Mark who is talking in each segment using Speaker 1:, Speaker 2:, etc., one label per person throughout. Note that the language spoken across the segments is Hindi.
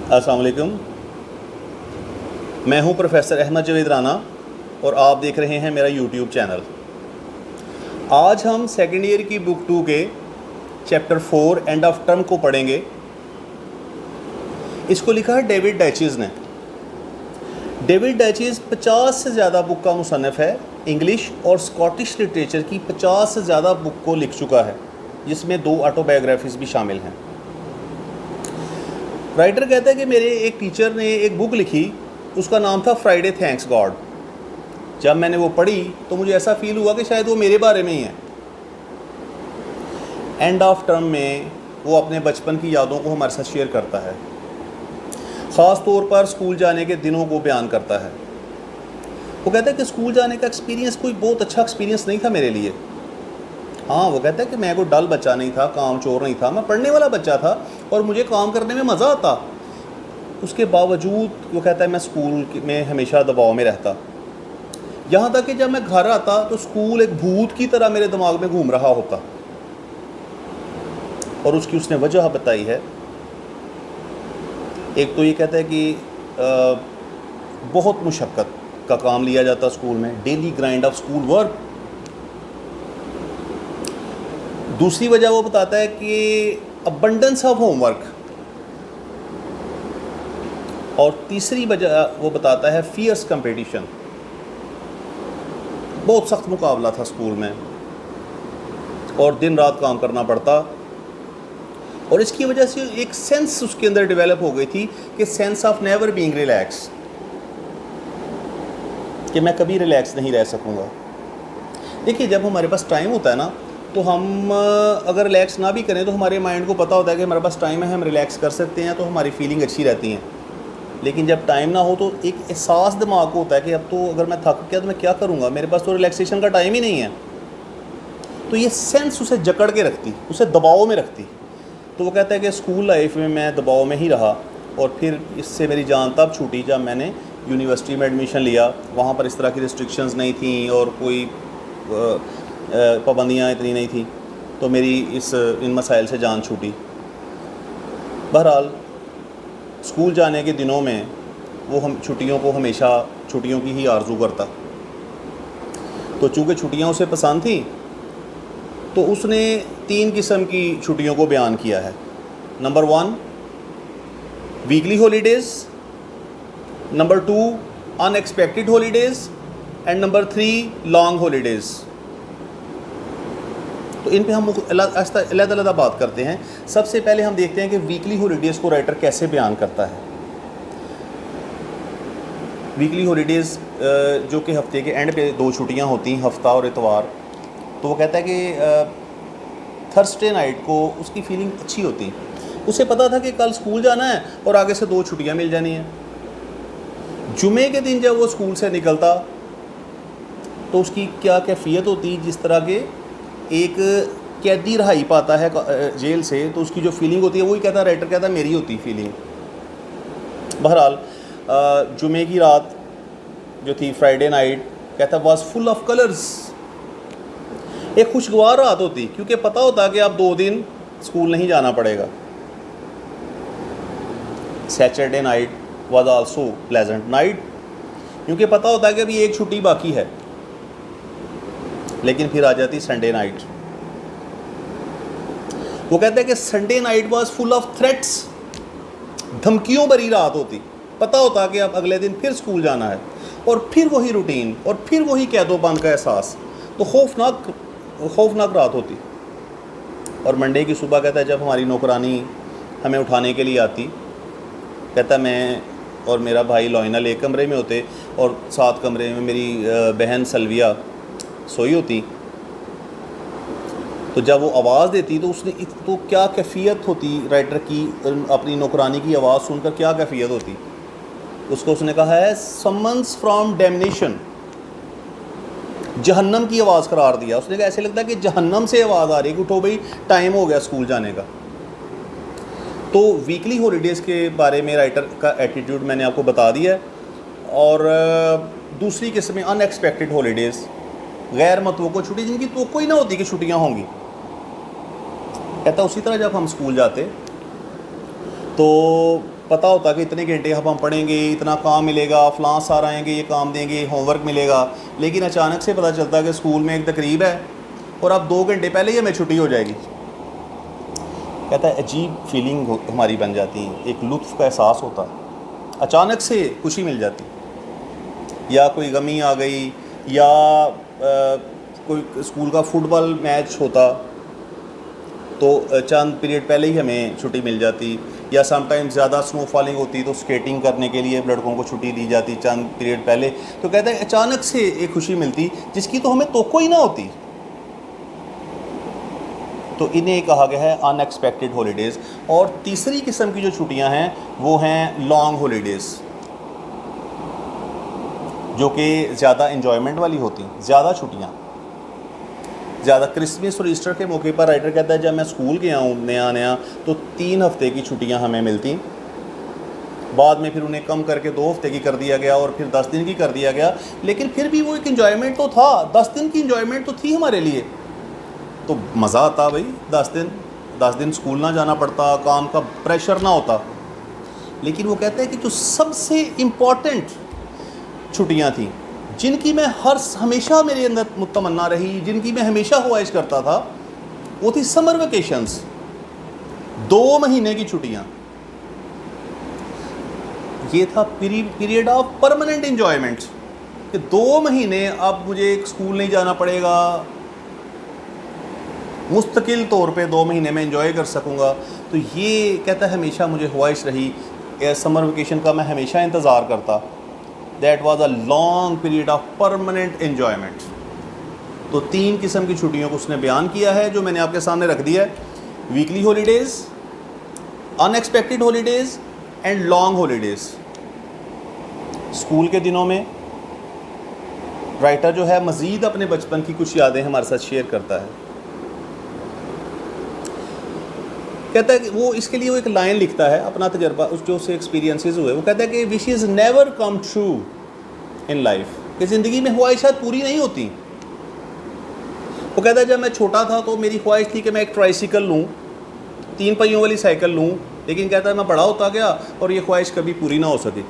Speaker 1: अस्सलाम वालेकुम। मैं हूं प्रोफेसर अहमद जवेद राना और आप देख रहे हैं मेरा यूट्यूब चैनल। आज हम सेकेंड ईयर की बुक 2 के चैप्टर 4 एंड ऑफ टर्म को पढ़ेंगे। इसको लिखा है डेविड डैचीज़ ने। डेविड डैचीज़ 50 से ज़्यादा बुक का मुसन्निफ़ है। इंग्लिश और स्कॉटिश लिटरेचर की 50 से ज़्यादा बुक को लिख चुका है, जिसमें 2 ऑटोबायोग्राफीज़ भी शामिल हैं। राइटर कहता है कि मेरे एक टीचर ने एक बुक लिखी, उसका नाम था फ्राइडे थैंक्स गॉड। जब मैंने वो पढ़ी तो मुझे ऐसा फील हुआ कि शायद वो मेरे बारे में ही है। एंड ऑफ टर्म में वो अपने बचपन की यादों को हमारे साथ शेयर करता है। ख़ास तौर पर स्कूल जाने के दिनों को बयान करता है। वो कहता है कि स्कूल जाने का एक्सपीरियंस कोई बहुत अच्छा एक्सपीरियंस नहीं था मेरे लिए। हाँ, वो कहता है कि मैं कोई डल बच्चा नहीं था, काम चोर नहीं था, मैं पढ़ने वाला बच्चा था और मुझे काम करने में मज़ा आता। उसके बावजूद वो कहता है मैं स्कूल में हमेशा दबाव में रहता। यहाँ तक कि जब मैं घर आता तो स्कूल एक भूत की तरह मेरे दिमाग में घूम रहा होता। और उसकी उसने वजह बताई है। एक तो ये कहता है कि बहुत मुशक्क़त का काम लिया जाता स्कूल में, daily grind of school work. दूसरी वजह वो बताता है कि अबंडेंस ऑफ होमवर्क। और तीसरी वजह वो बताता है फियर्स कंपटीशन। बहुत सख्त मुकाबला था स्कूल में और दिन रात काम करना पड़ता। और इसकी वजह से एक सेंस उसके अंदर डेवलप हो गई थी कि sense of never being relax, कि मैं कभी रिलैक्स नहीं रह सकूँगा। देखिए, जब हमारे पास टाइम होता है ना, तो हम अगर रिलैक्स ना भी करें तो हमारे माइंड को पता होता है कि हमारे पास टाइम है, हम रिलैक्स कर सकते हैं, तो हमारी फीलिंग अच्छी रहती है। लेकिन जब टाइम ना हो तो एक एहसास दिमाग को होता है कि अब तो अगर मैं थक गया तो मैं क्या करूँगा, मेरे पास तो रिलैक्सेशन का टाइम ही नहीं है। तो ये सेंस उसे जकड़ के रखती, उसे दबाव में रखती। तो वो कहता है कि स्कूल लाइफ में मैं दबाव में ही रहा और फिर इससे मेरी जान तब छूटी जब मैंने यूनिवर्सिटी में एडमिशन लिया। वहाँ पर इस तरह की रिस्ट्रिक्शंस नहीं थी और कोई पाबंदियाँ इतनी नहीं थी, तो मेरी इन मसाइल से जान छूटी। बहरहाल, स्कूल जाने के दिनों में वो हम छुट्टियों को हमेशा छुट्टियों की ही आरज़ू करता। तो चूँकि छुट्टियाँ उसे पसंद थी तो उसने 3 किस्म की छुट्टियों को बयान किया है। Number 1 weekly holidays, number 2 unexpected holidays and number 3 long holidays. तो इन पे हम अलग-अलग बात करते हैं। सबसे पहले हम देखते हैं कि वीकली हॉलीडेज़ को राइटर कैसे बयान करता है। वीकली हॉलीडेज़ जो कि हफ्ते के एंड पे 2 छुट्टियां होती हैं, हफ्ता और इतवार। तो वो कहता है कि थर्सडे नाइट को उसकी फीलिंग अच्छी होती। उसे पता था कि कल स्कूल जाना है और आगे से 2 छुट्टियां मिल जानी हैं। जुमे के दिन जब वो स्कूल से निकलता तो उसकी क्या कैफियत होती, जिस तरह के एक कैदी रहाई पाता है जेल से, तो उसकी जो फीलिंग होती है वही कहता है, राइटर कहता है मेरी होती फीलिंग। बहरहाल, जुमे की रात जो थी, फ्राइडे नाइट, कहता वाज फुल ऑफ कलर्स। एक खुशगवार रात होती क्योंकि पता होता कि अब 2 दिन स्कूल नहीं जाना पड़ेगा। Saturday night was also pleasant night, क्योंकि पता होता है कि अभी एक छुट्टी बाकी है। लेकिन फिर आ जाती संडे नाइट। वो कहते हैं कि Sunday night was full of threats. धमकियों भरी रात होती। पता होता कि अब अगले दिन फिर स्कूल जाना है और फिर वही रूटीन और फिर वही कैदोबंद का एहसास। तो खौफनाक रात होती। और मंडे की सुबह कहता है जब हमारी नौकरानी हमें उठाने के लिए आती, कहता मैं और मेरा भाई लोइनल एक कमरे में होते और 7 कमरे में मेरी बहन सल्विया सोई होती। तो जब वो आवाज़ देती तो उसने तो क्या कैफियत होती राइटर की, अपनी नौकरानी की आवाज़ सुनकर क्या कैफियत होती। उसको उसने कहा है समन्स फ्रॉम डैमनेशन, जहन्नम की आवाज़ करार दिया। उसने कहा ऐसे लगता है कि जहन्नम से आवाज़ आ रही है कि उठो भाई, टाइम हो गया स्कूल जाने का। तो वीकली हॉलीडेज़ के बारे में राइटर का एटीट्यूड मैंने आपको बता दिया है। और दूसरी किस्म में अनएक्सपेक्टेड हॉलीडेज़, गैर मतवक्को छुट्टी जिनकी तो कोई ना होती कि छुट्टियां होंगी। कहता उसी तरह जब हम स्कूल जाते तो पता होता कि इतने घंटे अब हम पढ़ेंगे, इतना काम मिलेगा, फ़लाँ सर आएंगे, ये काम देंगे, होमवर्क मिलेगा, लेकिन अचानक से पता चलता कि स्कूल में एक तकरीब है और अब 2 घंटे पहले ही हमें छुट्टी हो जाएगी। कहता है अजीब फीलिंग हमारी बन जाती है, एक लुत्फ़ का एहसास होता, अचानक से खुशी मिल जाती, या कोई गमी आ गई, या कोई स्कूल का फुटबॉल मैच होता तो चंद पीरियड पहले ही हमें छुट्टी मिल जाती, या समटाइम्स ज़्यादा स्नो फॉलिंग होती तो स्केटिंग करने के लिए लड़कों को छुट्टी दी जाती चंद पीरियड पहले। तो कहता है अचानक से एक खुशी मिलती जिसकी तो हमें तोक्को ही ना होती। तो इन्हें कहा गया है अनएक्सपेक्टेड हॉलीडेज़। और तीसरी किस्म की जो छुट्टियां हैं वो हैं लॉन्ग हॉलीडेज़, जो कि ज़्यादा इन्जॉयमेंट वाली होती, ज़्यादा छुट्टियां, ज़्यादा। क्रिसमस और ईस्टर के मौके पर राइटर कहता है जब मैं स्कूल गया हूँ नया तो 3 हफ्ते की छुट्टियां हमें मिलती, बाद में फिर उन्हें कम करके 2 हफ्ते की कर दिया गया और फिर 10 दिन की कर दिया गया, लेकिन फिर भी वो एक इन्जॉयमेंट तो था, 10 दिन की इन्जॉयमेंट तो थी हमारे लिए। तो मज़ा आता भाई, 10 दिन स्कूल ना जाना पड़ता, काम का प्रेशर ना होता। लेकिन वो कहते हैं कि जो सबसे इम्पॉर्टेंट छुट्टियां थी, जिनकी मैं हमेशा मेरे अंदर मुतमन्ना रही, जिनकी मैं हमेशा ख्वाहिश करता था, वो थी समर वेकेशंस, 2 महीने की छुट्टियां। ये था पीरियड ऑफ परमानेंट एंजॉयमेंट कि 2 महीने अब मुझे स्कूल नहीं जाना पड़ेगा, मुस्तकिल तौर पे 2 महीने में एंजॉय कर सकूँगा। तो ये कहता है हमेशा मुझे ख्वाहिश रही, समर वेकेशन का मैं हमेशा इंतज़ार करता। That was a long period of permanent enjoyment. तो 3 किस्म की छुट्टियों को उसने बयान किया है जो मैंने आपके सामने रख दिया है, weekly holidays, unexpected holidays and long holidays. School के दिनों में राइटर जो है मज़ीद अपने बचपन की कुछ यादें हमारे साथ शेयर करता है। कहता है कि वो इसके लिए वो एक लाइन लिखता है, अपना तजर्बा उस जो उससे एक्सपीरियंसेस हुए। वो कहता है कि wishes never come true in life, कि ज़िंदगी में ख्वाहिशात पूरी नहीं होती। वो कहता है जब मैं छोटा था तो मेरी ख्वाहिश थी कि मैं एक ट्राइसिकल लूँ, 3 पहियों वाली साइकिल लूँ, लेकिन कहता है मैं बड़ा होता गया और ये ख्वाहिश कभी पूरी ना हो सकी।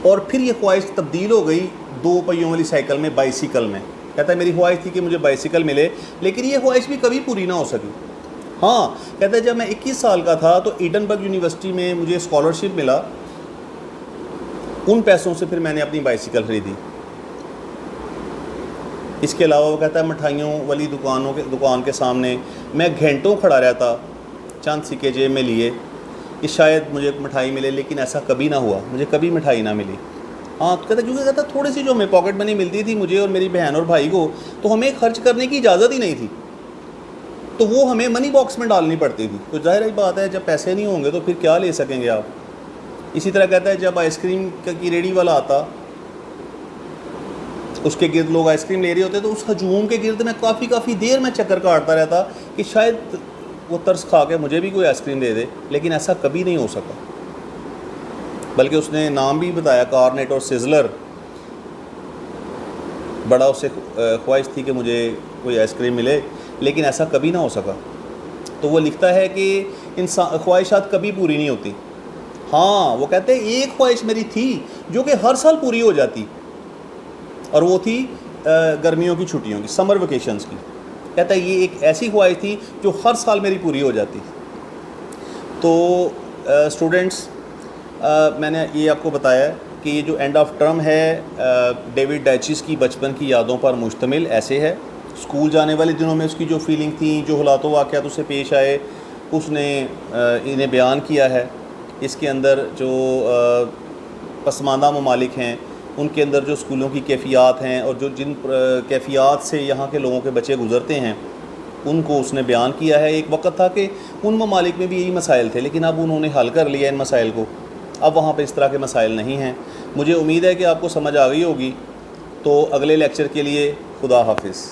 Speaker 1: और फिर ये ख्वाहिश तब्दील हो गई 2 पहियों वाली साइकिल में, बाइसिकल में। कहता है मेरी ख्वाहिश थी कि मुझे बाइसिकल मिले, लेकिन ये ख्वाहिश भी कभी पूरी ना हो सकी। हाँ, कहता है जब मैं 21 साल का था तो एडनबर्ग यूनिवर्सिटी में मुझे स्कॉलरशिप मिला, उन पैसों से फिर मैंने अपनी बाइसिकल ख़रीदी। इसके अलावा वो कहता है मिठाइयों वाली दुकान के सामने मैं घंटों खड़ा रहता, चंद सिक्के जेब में लिए कि शायद मुझे मिठाई मिले, लेकिन ऐसा कभी ना हुआ, मुझे कभी मिठाई ना मिली। हाँ, तो कहता क्योंकि कहता थोड़ी सी जो हमें पॉकेट मनी मिलती थी मुझे और मेरी बहन और भाई को, तो हमें खर्च करने की इजाज़त ही नहीं थी, तो वो हमें मनी बॉक्स में डालनी पड़ती थी। तो जाहिर ही बात है जब पैसे नहीं होंगे तो फिर क्या ले सकेंगे आप। इसी तरह कहता है जब आइसक्रीम की रेडी वाला आता, उसके गिर्द लोग आइसक्रीम ले रहे होते तो उस हजूम के गिर्द में काफ़ी देर में चक्कर काटता रहता कि शायद वो तरस खा के मुझे भी कोई आइसक्रीम दे दे, लेकिन ऐसा कभी नहीं हो सका। बल्कि उसने नाम भी बताया, कार्नेट और सिजलर, बड़ा उससे ख्वाहिश थी कि मुझे कोई आइसक्रीम मिले, लेकिन ऐसा कभी ना हो सका। तो वो लिखता है कि इंसान ख्वाहिशात कभी पूरी नहीं होती। हाँ, वो कहते हैं एक ख्वाहिश मेरी थी जो कि हर साल पूरी हो जाती, और वो थी गर्मियों की छुट्टियों की, समर वेकेशंस की। कहता है ये एक ऐसी ख्वाहिश थी जो हर साल मेरी पूरी हो जाती। तो स्टूडेंट्स, मैंने ये आपको बताया कि ये जो एंड ऑफ टर्म है डेविड डाइचिस की बचपन की यादों पर मुश्तमिल ऐसे है। स्कूल जाने वाले दिनों में उसकी जो फीलिंग थी, जो हालात वाक़यात उसे पेश आए, उसने इन्हें बयान किया है। इसके अंदर जो पसमानदा ममालिक हैं उनके अंदर जो स्कूलों की कैफ़ियत हैं और जो जिन कैफ़ियत से यहाँ के लोगों के बच्चे गुज़रते हैं उनको उसने बयान किया है। एक वक्त था कि उन ममालिक में भी यही मसाइल थे, लेकिन अब उन्होंने हल कर लिया इन मसाइल को, अब वहाँ पर इस तरह के मसाइल नहीं हैं। मुझे उम्मीद है कि आपको समझ आ गई होगी। तो अगले लेक्चर के लिए खुदा हाफिज़।